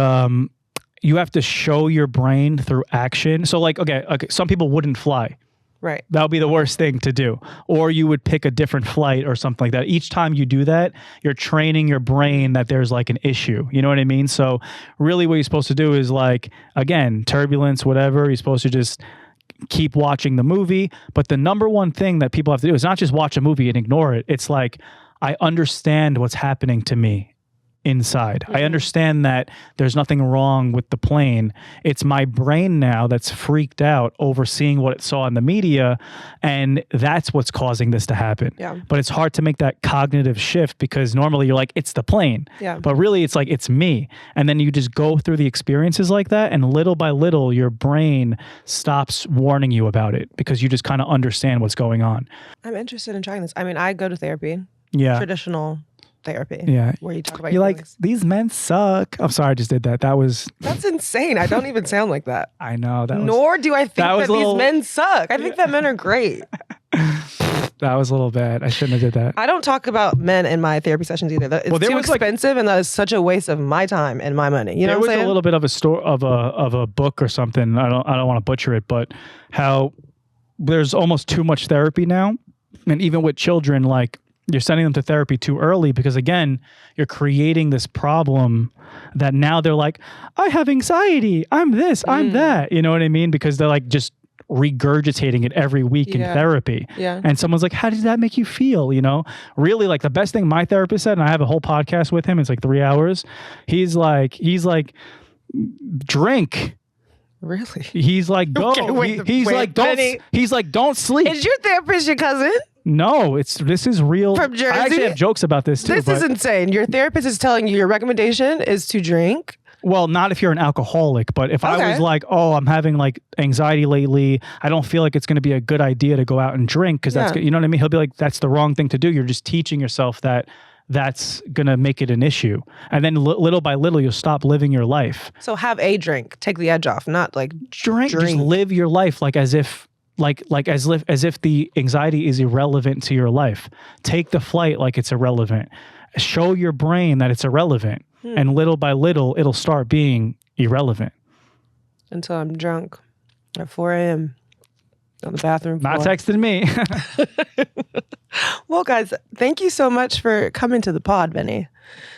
you have to show your brain through action. So like, okay, some people wouldn't fly. Right. That would be the worst thing to do. Or you would pick a different flight or something like that. Each time you do that, you're training your brain that there's like an issue. You know what I mean? So really what you're supposed to do is like, again, turbulence, whatever, you're supposed to just keep watching the movie. But the number one thing that people have to do is not just watch a movie and ignore it. It's like, I understand what's happening to me inside. I understand that there's nothing wrong with the plane. It's my brain now that's freaked out over seeing what it saw in the media, and that's what's causing this to happen. Yeah. But it's hard to make that cognitive shift because normally you're like, it's the plane. Yeah. But really it's like, it's me. And then you just go through the experiences like that, and little by little your brain stops warning you about it because you just kind of understand what's going on. I'm interested in trying this. I mean, I go to therapy. Yeah. Traditional therapy. Yeah. Where you talk about You're your like, feelings. these men suck. I'm sorry, I just did that. That was, That's insane. I don't even sound like that. I know. That was, Nor do I think that was that a little- these men suck. I think that men are great. that was a little bad. I shouldn't have did that. I don't talk about men in my therapy sessions either. It's Well, there too was, like- expensive, and that is such a waste of my time and my money. You know There what was I'm saying? a little bit of a story of a book or something. I don't want to butcher it, but how there's almost too much therapy now, and even with children, like you're sending them to therapy too early because again, you're creating this problem that now they're like, I have anxiety. I'm this. I'm that. You know what I mean? Because they're like just regurgitating it every week in Yeah. therapy. Yeah. And someone's like, how does that make you feel? You know, really like the best thing my therapist said, and I have a whole podcast with him. It's like 3 hours. He's like, drink. Really? He's like, go. Okay, wait, He's wait, like, don't. Vinny. He's like, don't sleep. Is your therapist your cousin? No, this is real. From Jersey? I actually have jokes about this too. This but, is insane. Your therapist is telling you your recommendation is to drink. well, not if you're an alcoholic, but if I Okay. was like, oh, I'm having like anxiety lately, I don't feel like it's going to be a good idea to go out and drink because that's, Yeah. you know what I mean? He'll be like, that's the wrong thing to do. You're just teaching yourself that that's going to make it an issue. And then little by little, you'll stop living your life. So have a drink. Take the edge off. Not like Just Drink. live your life like as if as if the anxiety is irrelevant to your life. Take the flight like it's irrelevant. Show your brain that it's irrelevant. And little by little, it'll start being irrelevant. until I'm drunk at 4 a.m. on the bathroom floor. Not texting me. Well, guys, thank you so much for coming to the pod, Vinny.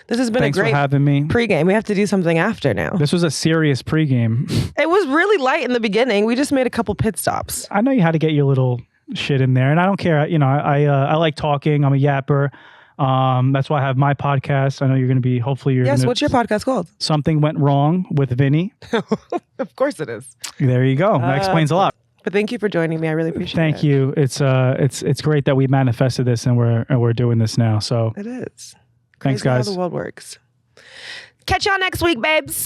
This has been Thanks a great for having me. pregame. We have to do something after now. This was a serious pregame. It was really light in the beginning. We just made a couple pit stops. I know you had to get your little shit in there, and I don't care. You know, I like talking. I'm a yapper. That's why I have my podcast. I know you're going to be. Hopefully, you're. Yes. What's your podcast called? Something Went Wrong with Vinny. Of course it is. There you go. That explains a lot. But thank you for joining me. I really appreciate it. Thank you. It's great that we manifested this and we're doing this now. So It is. thanks, Crazy how guys. the world works. Catch y'all next week, babes.